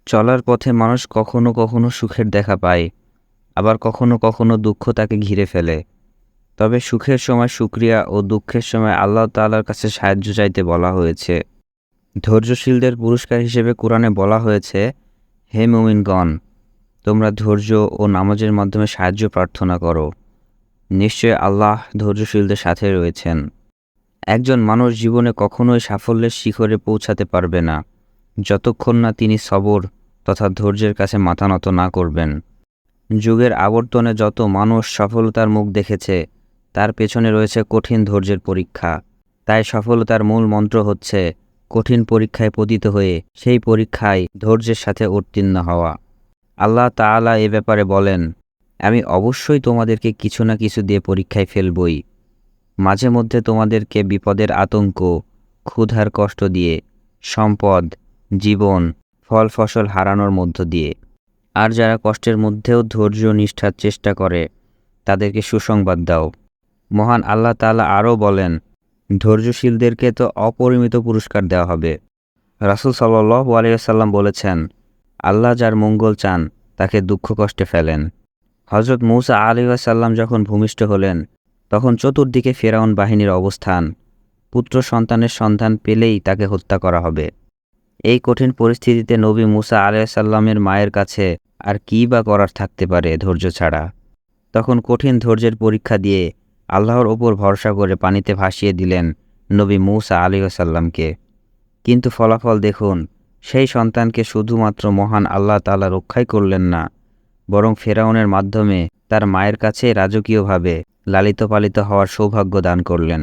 চলার পথে মানুষ কখনো কখনো সুখের দেখা পায়, আবার কখনো কখনো দুঃখ তাকে ঘিরে ফেলে। তবে সুখের সময় শুকরিয়া ও দুঃখের সময় আল্লাহ তাআলার কাছে সাহায্য চাইতে বলা হয়েছে। ধৈর্যশীলদের পুরস্কার হিসেবে কোরআনে বলা হয়েছে, হে মুমিনগণ, তোমরা ধৈর্য ও নামাজের মাধ্যমে সাহায্য প্রার্থনা করো। নিশ্চয় আল্লাহ ধৈর্যশীলদের সাথে রয়েছেন। একজন মানুষ জীবনে কখনোই সাফল্যের শিখরে পৌঁছাতে পারবে না, যতক্ষণ না তিনি সবর তথা ধৈর্যের কাছে মাথা নত না করবেন। যুগের আবর্তনে যত মানুষ সফলতার মুখ দেখেছে, তার পেছনে রয়েছে কঠিন ধৈর্যের পরীক্ষা। তাই সফলতার মূল মন্ত্র হচ্ছে কঠিন পরীক্ষায় পতিত হয়ে সেই পরীক্ষায় ধৈর্যের সাথে উত্তীর্ণ হওয়া। আল্লাহ তাআলা এ ব্যাপারে বলেন, আমি অবশ্যই তোমাদেরকে কিছু না কিছু দিয়ে পরীক্ষায় ফেলবই। মাঝে মধ্যে তোমাদেরকে বিপদের আতঙ্ক, ক্ষুধার কষ্ট দিয়ে, সম্পদ, জীবন, ফল ফসল হারানোর মধ্য দিয়ে। আর যারা কষ্টের মধ্যেও ধৈর্য নিষ্ঠার চেষ্টা করে, তাদেরকে সুসংবাদ দাও। মহান আল্লাহ তাআলা আরও বলেন, ধৈর্যশীলদেরকে তো অপরিমিত পুরস্কার দেওয়া হবে। রাসূল সাল্লাল্লাহু আলাইহি ওয়াসাল্লাম বলেছেন, আল্লাহ যার মঙ্গল চান তাকে দুঃখ কষ্টে ফেলেন। হযরত মূসা আলাইহিস সালাম যখন ভূমিষ্ঠ হলেন, তখন চতুর্দিকে ফিরআউন বাহিনীর অবস্থান। পুত্র সন্তানের সন্ধান পেলেই তাকে হত্যা করা হবে। এই কঠিন পরিস্থিতিতে নবী মূসা আলাইহিস সালামের মায়ের কাছে আর কী বা করার থাকতে পারে ধৈর্য ছাড়া। তখন কঠিন ধৈর্যের পরীক্ষা দিয়ে আল্লাহর ওপর ভরসা করে পানিতে ভাসিয়ে দিলেন নবী মূসা আলাইহিস সালামকে। কিন্তু ফলাফল দেখুন, সেই সন্তানকে শুধুমাত্র মহান আল্লাহ তাআলা রক্ষাই করলেন না, বরং ফেরাউনের মাধ্যমে তার মায়ের কাছে রাজকীয়ভাবে লালিত পালিত হওয়ার সৌভাগ্য দান করলেন।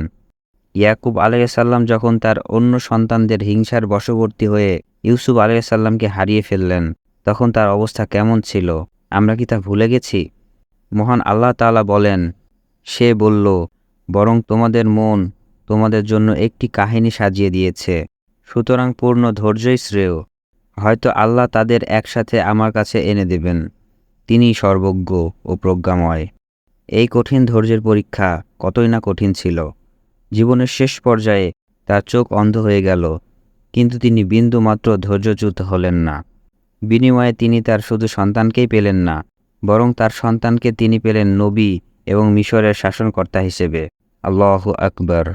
ইয়াকুব আলাইহিস সালাম যখন তার অন্য সন্তানদের হিংসার বশবর্তী হয়ে ইউসুফ আলাইহিস সালামকে হারিয়ে ফেললেন, তখন তার অবস্থা কেমন ছিল আমরা কি তা ভুলে গেছি? মহান আল্লাহ তাআলা বলেন, সে বলল, বরং তোমাদের মন তোমাদের জন্য একটি কাহিনী সাজিয়ে দিয়েছে, সুতরাং পূর্ণ ধৈর্যই শ্রেয়। হয়তো আল্লাহ তাদের একসাথে আমার কাছে এনে দেবেন, তিনিই সর্বজ্ঞ ও প্রজ্ঞাময়। এই কঠিন ধৈর্যের পরীক্ষা কতই না কঠিন ছিল। জীবনের শেষ পর্যায়ে তার চোখ অন্ধ হয়ে গেল, কিন্তু তিনি বিন্দুমাত্র ধৈর্যচ্যুত হলেন না। বিনিময়ে তিনি তার শুধু সন্তানকেই পেলেন না, বরং তার সন্তানকে তিনি পেলেন নবী এবং মিশরের শাসনকর্তা হিসেবে। আল্লাহু আকবার।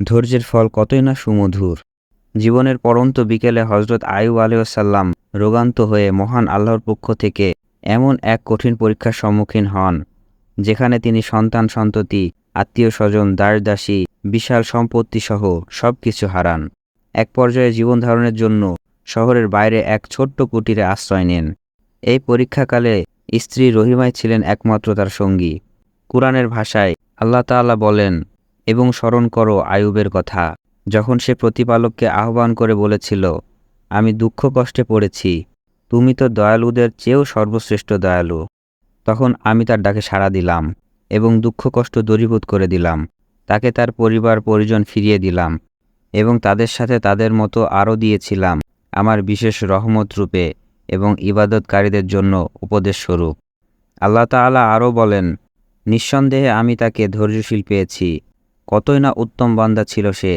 ধৈর্যের ফল কতই না সুমধুর। জীবনের পড়ন্ত বিকেলে হযরত আইয়ুব আলাইহিস সালাম রোগান্ত হয়ে মহান আল্লাহর পক্ষ থেকে এমন এক কঠিন পরীক্ষার সম্মুখীন হন, যেখানে তিনি সন্তান সন্ততি, আত্মীয় স্বজন, দাস-দাসী, বিশাল সম্পত্তিসহ সব কিছু হারান। এক পর্যায়ে জীবন ধারণের জন্য শহরের বাইরে এক ছোট্ট কুটিরে আশ্রয় নেন। এই পরীক্ষাকালে স্ত্রী রহিমাই ছিলেন একমাত্র তার সঙ্গী। কুরআনের ভাষায় আল্লাহ তাআলা বলেন, এবং স্মরণ করো আইয়ুবের কথা, যখন সে প্রতিপালককে আহ্বান করে বলেছিল, আমি দুঃখ কষ্টে পড়েছি, তুমি তো দয়ালুদের চেয়েও সর্বশ্রেষ্ঠ দয়ালু। তখন আমি তার ডাকে সাড়া দিলাম এবং দুঃখ কষ্ট দূরীভূত করে দিলাম। তাকে তার পরিবার পরিজন ফিরিয়ে দিলাম এবং তাদের সাথে তাদের মতো আরও দিয়েছিলাম আমার বিশেষ রহমত রূপে এবং ইবাদতকারীদের জন্য উপদেশ স্বরূপ। আল্লাহ তাআলা আরও বলেন, নিঃসন্দেহে আমি তাকে ধৈর্যশীল পেয়েছি, কতই না উত্তম বান্দা ছিল সে,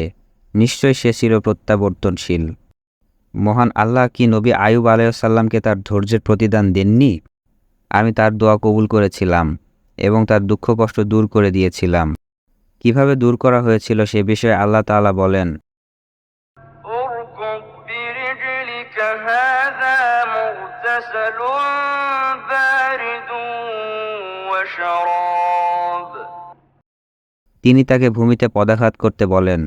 নিশ্চয় সে ছিল প্রত্যাবর্তনশীল। মহান আল্লাহ কি নবী আইয়ুব আলাইহিস সালামকে তার ধৈর্যের প্রতিদান দেননি? আমি তার দোয়া কবুল করেছিলাম এবং তার দুঃখ কষ্ট দূর করে দিয়েছিলাম। কিভাবে দূর করা হয়েছিল সে বিষয়ে আল্লাহ তাআলা বলেন, اركض برجلك هذا مغتسل بارد وشراب। তিনি তাকে ভূমিতে পদাঘাত করতে বলেন।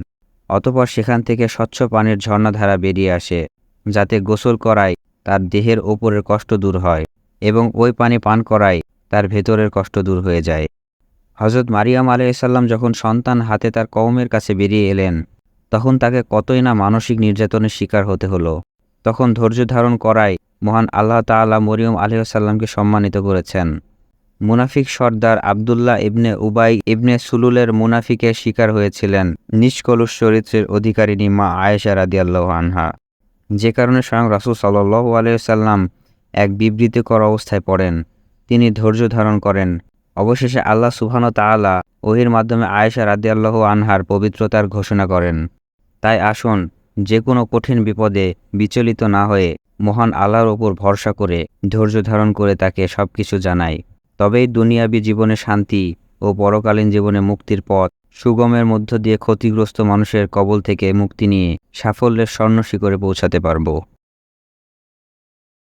অতঃপর সেখান থেকে স্বচ্ছ পানির ঝর্ণাধারা বেরিয়ে আসে, যাতে গোসল করায় তার দেহের ওপরের কষ্ট দূর হয় এবং ওই পানি পান করায় তার ভেতরের কষ্ট দূর হয়ে যায়। হযরত মারিয়াম আলাইহিস সালাম যখন সন্তান হাতে তার কওমের কাছে বেরিয়ে এলেন, তখন তাকে কতই না মানসিক নির্যাতনের শিকার হতে হলো। তখন ধৈর্য ধারণ করায় মহান আল্লাহ তাআলা মরিয়ম আলাইহিস সালামকে সম্মানিত করেছেন। মুনাফিক সর্দার আবদুল্লাহ ইবনে উবাই ইবনে সুলুলের মুনাফিকের শিকার হয়েছিলেন নিষ্কলুষ চরিত্রের অধিকারিণী মা আয়েশা রাদিয়াল্লাহু আনহা, যে কারণে স্বয়ং রাসূল সাল্লাল্লাহু আলাইহি ওয়াসাল্লাম এক বিবৃতিকর অবস্থায় পড়েন। তিনি ধৈর্য ধারণ করেন। অবশেষে আল্লাহ সুবহানাহু ওয়া তাআলা ওহীর মাধ্যমে আয়েশা রাদিয়াল্লাহু আনহার পবিত্রতার ঘোষণা করেন। তাই আসুন, যে কোনো কঠিন বিপদে বিচলিত না হয়ে মহান আল্লাহর ওপর ভরসা করে ধৈর্য ধারণ করে তাকে সবকিছু জানাই, তবেই দুনিয়াবী জীবনে শান্তি ও পরকালীন জীবনে মুক্তির পথ সুগমের মধ্য দিয়ে ক্ষতিগ্রস্ত মানুষের কবল থেকে মুক্তি নিয়ে সাফল্যের স্বর্ণ শিখরে পৌঁছাতে পারব।